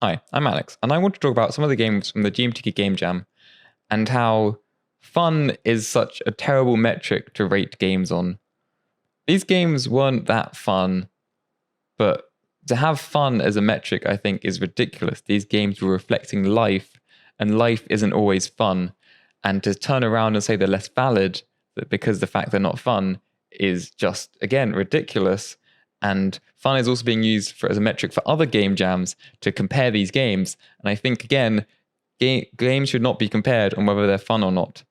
Hi, I'm Alex, and I want to talk about some of the games from the GMTK Game Jam and how fun is such a terrible metric to rate games on. These games weren't that fun, but to have fun as a metric, I think, is ridiculous. These games were reflecting life, and life isn't always fun. And to turn around and say they're less valid because the fact they're not fun is just, again, ridiculous. And fun is also being used as a metric for other game jams to compare these games. And I think, again, games should not be compared on whether they're fun or not.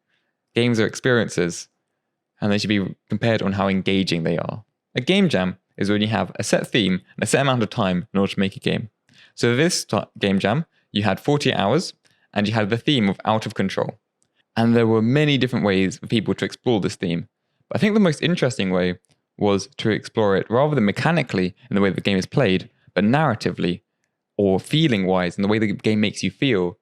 Games are experiences, and they should be compared on how engaging they are. A game jam is when you have a set theme and a set amount of time in order to make a game. So this game jam, you had 40 hours, and you had the theme of out of control. And there were many different ways for people to explore this theme. But I think the most interesting way was to explore it rather than mechanically in the way the game is played, but narratively or feeling-wise in the way the game makes you feel.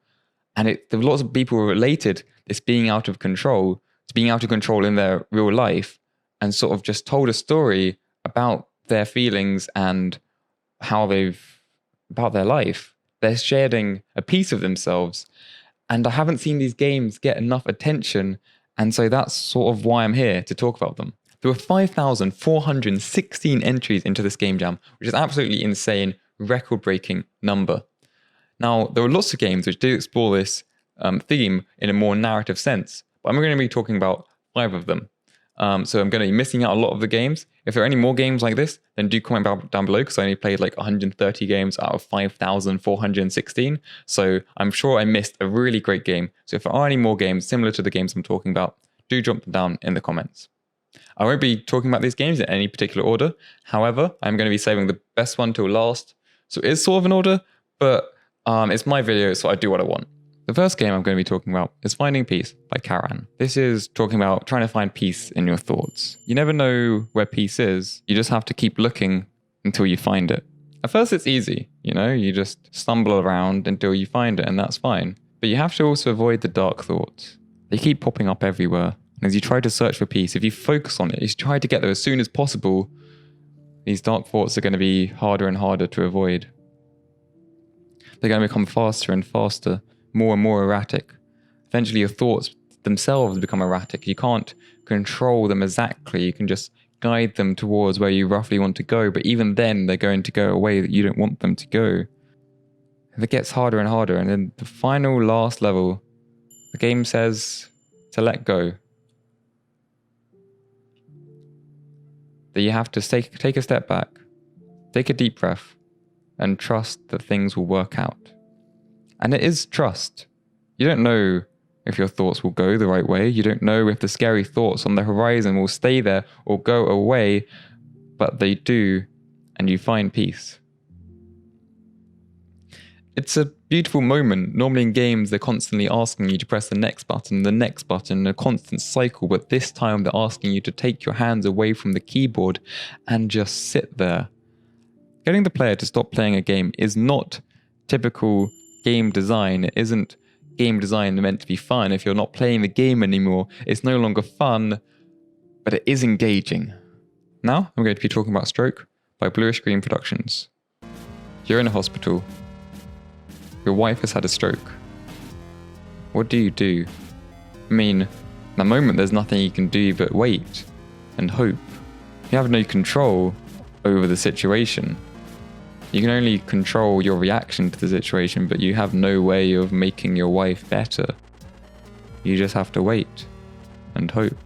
And there were lots of people who related this being out of control to being out of control in their real life, and sort of just told a story about their feelings and how about their life. They're sharing a piece of themselves. And I haven't seen these games get enough attention, and so that's sort of why I'm here to talk about them. There were 5,416 entries into this game jam, which is absolutely insane, record-breaking number. Now, there were lots of games which do explore this theme in a more narrative sense, but I'm going to be talking about 5 of them. So I'm going to be missing out a lot of the games. If there are any more games like this, then do comment down below, because I only played like 130 games out of 5,416. So I'm sure I missed a really great game. So if there are any more games similar to the games I'm talking about, do drop them down in the comments. I won't be talking about these games in any particular order. However, I'm going to be saving the best one till last. So it is sort of an order, but it's my video, so I do what I want. The first game I'm going to be talking about is Finding Peace by Karan. This is talking about trying to find peace in your thoughts. You never know where peace is. You just have to keep looking until you find it. At first it's easy, you just stumble around until you find it, and that's fine. But you have to also avoid the dark thoughts. They keep popping up everywhere. And as you try to search for peace, if you focus on it, you try to get there as soon as possible, these dark thoughts are going to be harder and harder to avoid. They're going to become faster and faster, more and more erratic. Eventually your thoughts themselves become erratic. You can't control them exactly. You can just guide them towards where you roughly want to go, but even then they're going to go a way that you don't want them to go. If it gets harder and harder, and then the final last level, the game says to let go. That you have to take a step back, take a deep breath, and trust that things will work out. And it is trust. You don't know if your thoughts will go the right way. You don't know if the scary thoughts on the horizon will stay there or go away, but they do, and you find peace. It's a beautiful moment. Normally in games, they're constantly asking you to press the next button, a constant cycle, but this time they're asking you to take your hands away from the keyboard and just sit there. Getting the player to stop playing a game is not typical game design. It isn't game design meant to be fun. If you're not playing the game anymore, it's no longer fun, but it is engaging. Now, I'm going to be talking about Stroke by Bluish Green Productions. You're in a hospital. Your wife has had a stroke. What do you do? I mean, in the moment there's nothing you can do but wait and hope. You have no control over the situation. You can only control your reaction to the situation, but you have no way of making your wife better. You just have to wait and hope.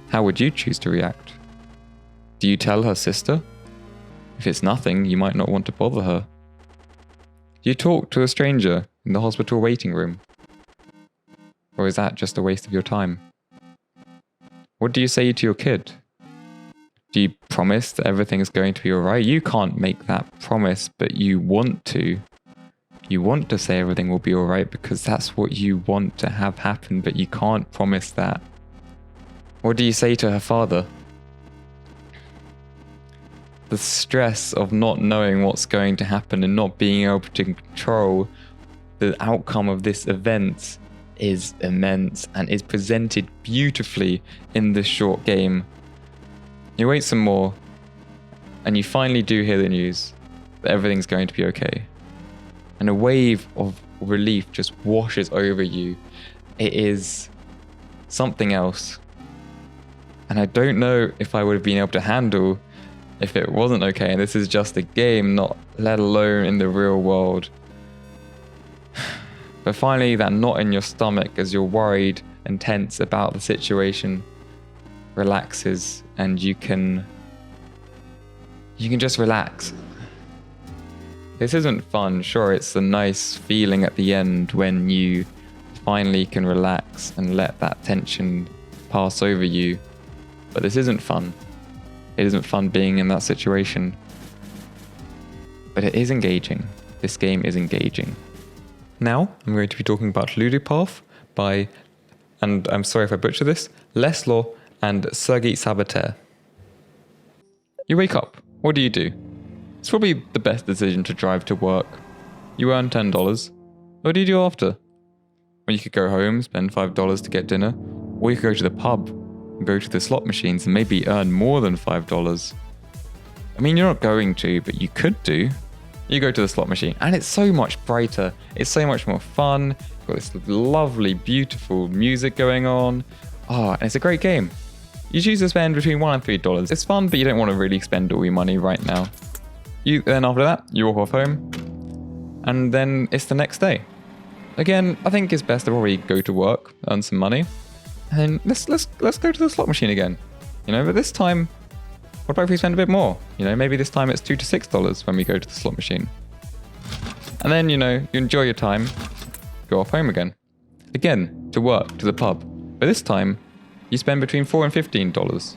How would you choose to react? Do you tell her sister? If it's nothing, you might not want to bother her. Do you talk to a stranger in the hospital waiting room? Or is that just a waste of your time? What do you say to your kid? Do you promise that everything's going to be alright? You can't make that promise, but you want to. You want to say everything will be alright because that's what you want to have happen, but you can't promise that. What do you say to her father? The stress of not knowing what's going to happen and not being able to control the outcome of this event is immense and is presented beautifully in this short game. You wait some more, and you finally do hear the news that everything's going to be okay. and a wave of relief just washes over you. It is something else. And I don't know if I would have been able to handle if it wasn't okay. And this is just a game, not let alone in the real world. But finally, that knot in your stomach as you're worried and tense about the situation relaxes, and you can just relax. This isn't fun. Sure, it's a nice feeling at the end when you finally can relax and let that tension pass over you. But this isn't fun. It isn't fun being in that situation. But it is engaging. This game is engaging. Now, I'm going to be talking about Ludopath by, and I'm sorry if I butcher this, Leslaw and Sergei Sabater. You wake up. What do you do? It's probably the best decision to drive to work. You earn $10. What do you do after? Well, you could go home, spend $5 to get dinner, or you could go to the pub and go to the slot machines and maybe earn more than $5. I mean, you're not going to, but you could do. You go to the slot machine and it's so much brighter. It's so much more fun. You've got this lovely, beautiful music going on. Oh, and it's a great game. You choose to spend between $1 and $3. It's fun, but you don't want to really spend all your money right now. Then after that, you walk off home, and then it's the next day. Again, I think it's best to probably go to work, earn some money, and then let's go to the slot machine again. But this time, what about if we spend a bit more? Maybe this time it's $2 to $6 when we go to the slot machine. And then, you enjoy your time, go off home again. Again, to work, to the pub. But this time, you spend between $4 and $15.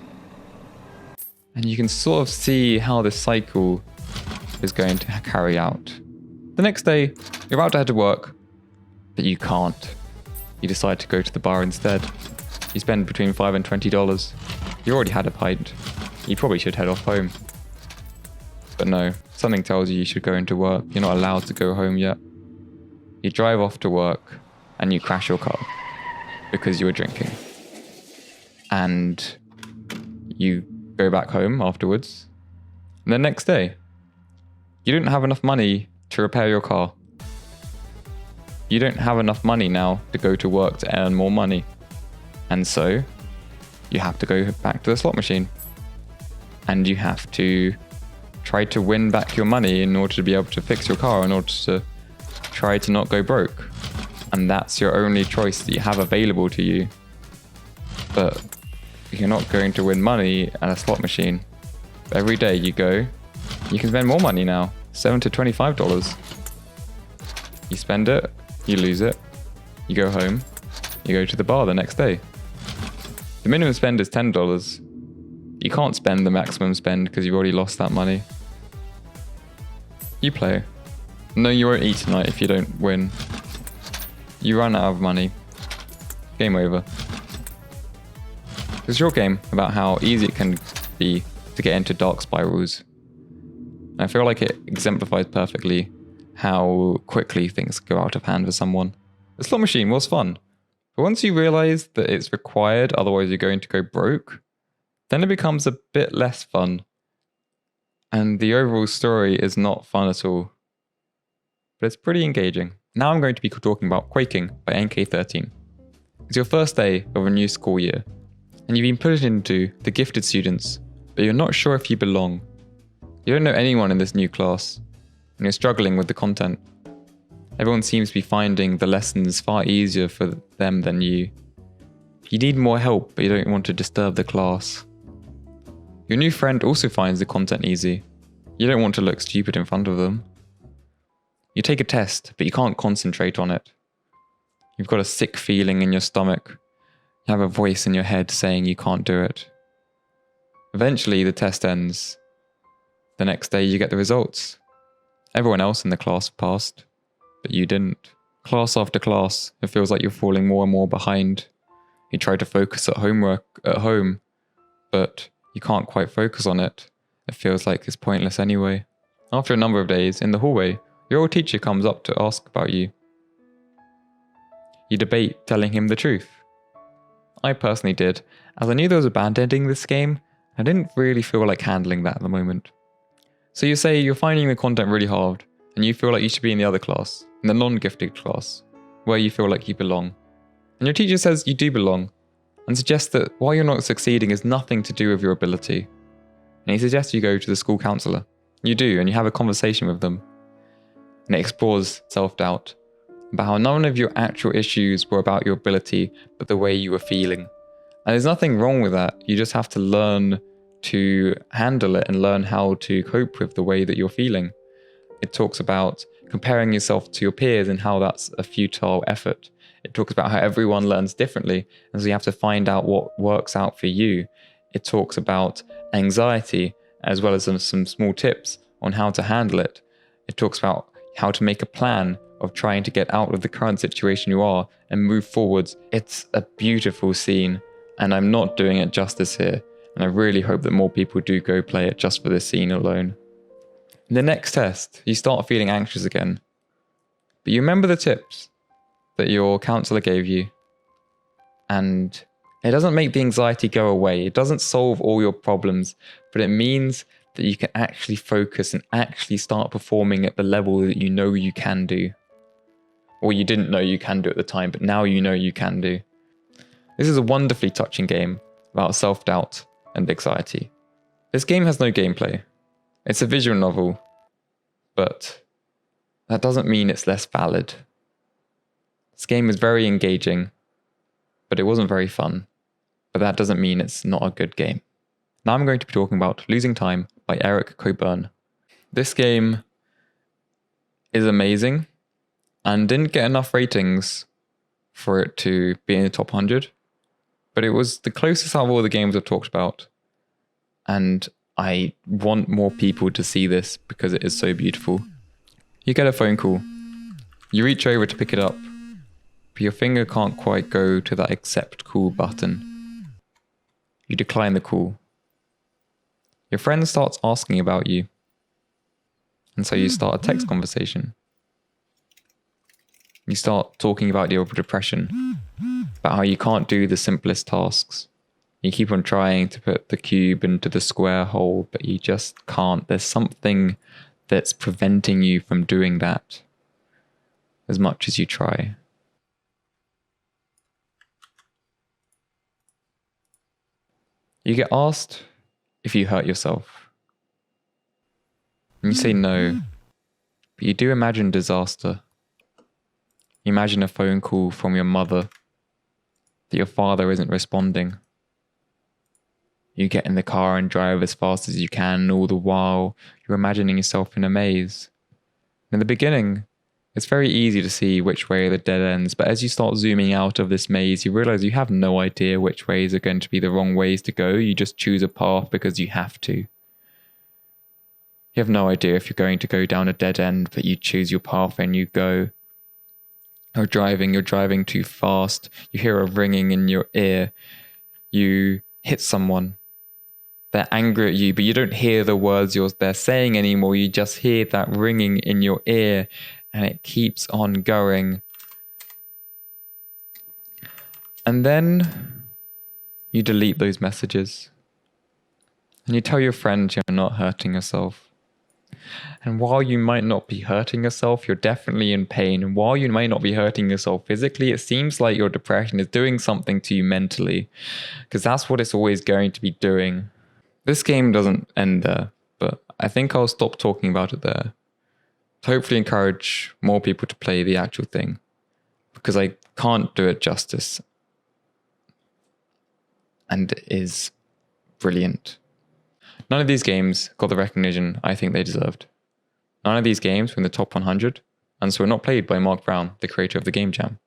And you can sort of see how this cycle is going to carry out. The next day, you're about to head to work, but you can't. You decide to go to the bar instead. You spend between $5 and $20. You already had a pint. You probably should head off home. But no, something tells you should go into work. You're not allowed to go home yet. You drive off to work and you crash your car because you were drinking. And you go back home afterwards. And the next day, you don't have enough money to repair your car. You don't have enough money now to go to work to earn more money. And so, you have to go back to the slot machine. And you have to try to win back your money in order to be able to fix your car, in order to try to not go broke. And that's your only choice that you have available to you. But you're not going to win money at a slot machine. Every day you go, you can spend more money now, $7 to $25. You spend it, you lose it, you go home, you go to the bar the next day. The minimum spend is $10. You can't spend the maximum spend because you've already lost that money. You play. No, you won't eat tonight if you don't win. You run out of money. Game over. It's your game about how easy it can be to get into dark spirals. And I feel like it exemplifies perfectly how quickly things go out of hand for someone. The slot machine was fun, but once you realize that it's required, otherwise you're going to go broke, then it becomes a bit less fun. And the overall story is not fun at all. But it's pretty engaging. Now I'm going to be talking about Quaking by NK13. It's your first day of a new school year, and you've been put into the gifted students, but you're not sure if you belong. You don't know anyone in this new class, and you're struggling with the content. Everyone seems to be finding the lessons far easier for them than you. You need more help, but you don't want to disturb the class. Your new friend also finds the content easy. You don't want to look stupid in front of them. You take a test, but you can't concentrate on it. You've got a sick feeling in your stomach. You have a voice in your head saying you can't do it. Eventually, the test ends. The next day, you get the results. Everyone else in the class passed, but you didn't. Class after class, it feels like you're falling more and more behind. You try to focus at homework at home, but you can't quite focus on it. It feels like it's pointless anyway. After a number of days, in the hallway, your old teacher comes up to ask about you. You debate telling him the truth. I personally did, as I knew there was a bad ending this game. I didn't really feel like handling that at the moment. So you say you're finding the content really hard, and you feel like you should be in the other class, in the non-gifted class, where you feel like you belong. And your teacher says you do belong, and suggests that why you're not succeeding is nothing to do with your ability. And he suggests you go to the school counsellor. You do, and you have a conversation with them. And it explores self-doubt, about how none of your actual issues were about your ability, but the way you were feeling. And there's nothing wrong with that. You just have to learn to handle it and learn how to cope with the way that you're feeling. It talks about comparing yourself to your peers and how that's a futile effort. It talks about how everyone learns differently, and so you have to find out what works out for you. It talks about anxiety, as well as some small tips on how to handle it. It talks about how to make a plan of trying to get out of the current situation you are and move forwards. It's a beautiful scene, and I'm not doing it justice here, and I really hope that more people do go play it just for this scene alone. In the next test, you start feeling anxious again, but you remember the tips that your counsellor gave you, and it doesn't make the anxiety go away. It doesn't solve all your problems, but it means that you can actually focus and actually start performing at the level that you know you can do. Or you didn't know you can do at the time, but now you know you can do. This is a wonderfully touching game about self-doubt and anxiety. This game has no gameplay. It's a visual novel, but that doesn't mean it's less valid. This game is very engaging, but it wasn't very fun. But that doesn't mean it's not a good game. Now I'm going to be talking about Losing Time by Eric Coburn. This game is amazing and didn't get enough ratings for it to be in the top 100, but it was the closest out of all the games I've talked about. And I want more people to see this because it is so beautiful. You get a phone call. You reach over to pick it up, but your finger can't quite go to that accept call button. You decline the call. Your friend starts asking about you, and so you start a text conversation. You start talking about your depression, about how you can't do the simplest tasks. You keep on trying to put the cube into the square hole, but you just can't. There's something that's preventing you from doing that as much as you try. You get asked if you hurt yourself. And you say no, but you do imagine disaster. You imagine a phone call from your mother, that your father isn't responding. You get in the car and drive as fast as you can, and all the while you're imagining yourself in a maze. In the beginning, it's very easy to see which way the dead ends, but as you start zooming out of this maze, you realize you have no idea which ways are going to be the wrong ways to go. You just choose a path because you have to. You have no idea if you're going to go down a dead end, but you choose your path and you go. You're driving too fast. You hear a ringing in your ear. You hit someone. They're angry at you, but you don't hear the words they're saying anymore. You just hear that ringing in your ear, and it keeps on going. And then you delete those messages. And you tell your friend you're not hurting yourself. And while you might not be hurting yourself, you're definitely in pain. And while you might not be hurting yourself physically, it seems like your depression is doing something to you mentally, because that's what it's always going to be doing. This game doesn't end there, but I think I'll stop talking about it there to hopefully encourage more people to play the actual thing, because I can't do it justice. And it is brilliant. None of these games got the recognition I think they deserved. None of these games were in the top 100, and so were not played by Mark Brown, the creator of the Game Jam.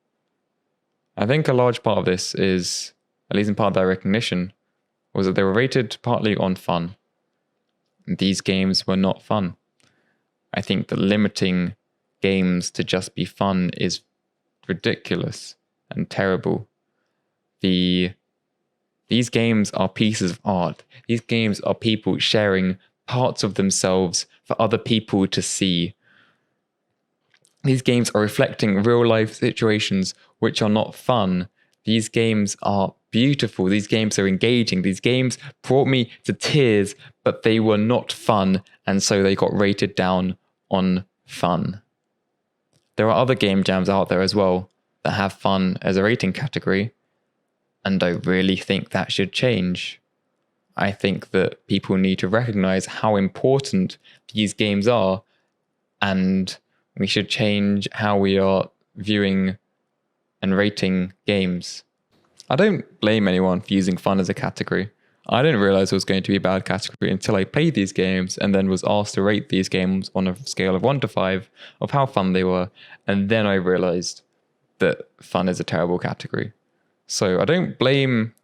I think a large part of this is, at least in part of their recognition, was that they were rated partly on fun. These games were not fun. I think that limiting games to just be fun is ridiculous and terrible. These games are pieces of art. These games are people sharing parts of themselves for other people to see. These games are reflecting real life situations which are not fun. These games are beautiful. These games are engaging. These games brought me to tears, but they were not fun, and so they got rated down on fun. There are other game jams out there as well that have fun as a rating category, and I really think that should change. I think that people need to recognize how important these games are, and we should change how we are viewing and rating games. I don't blame anyone for using fun as a category. I didn't realize it was going to be a bad category until I played these games and then was asked to rate these games on a scale of 1 to 5 of how fun they were. And then I realized that fun is a terrible category. So I don't blame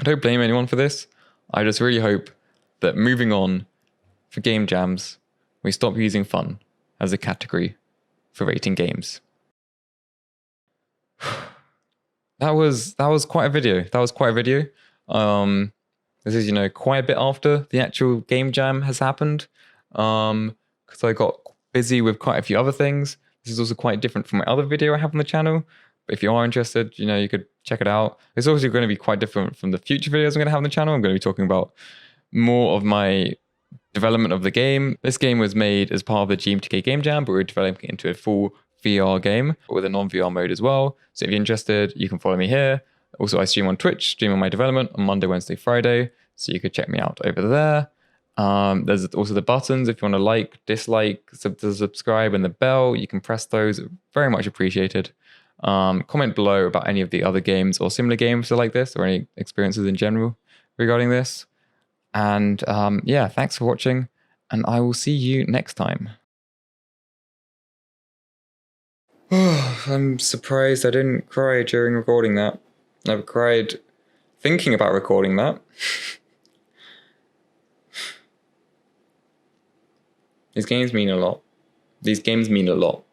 anyone for this. I just really hope that moving on for game jams, we stop using fun as a category for rating games. That was quite a video. This is, quite a bit after the actual game jam has happened. Because I got busy with quite a few other things. This is also quite different from my other video I have on the channel. But if you are interested, you could check it out. It's also going to be quite different from the future videos I'm going to have on the channel. I'm going to be talking about more of my development of the game. This game was made as part of the GMTK Game Jam, but we're developing it into a full VR game with a non-VR mode as well. So if you're interested, you can follow me here. Also, I stream on Twitch, stream on my development on Monday, Wednesday, Friday. So you could check me out over there. There's also the buttons if you want to like, dislike, subscribe, and the bell. You can press those. Very much appreciated. Comment below about any of the other games or similar games like this, or any experiences in general regarding this. And yeah, thanks for watching, and I will see you next time. I'm surprised I didn't cry during recording that. I've cried thinking about recording that. These games mean a lot. These games mean a lot.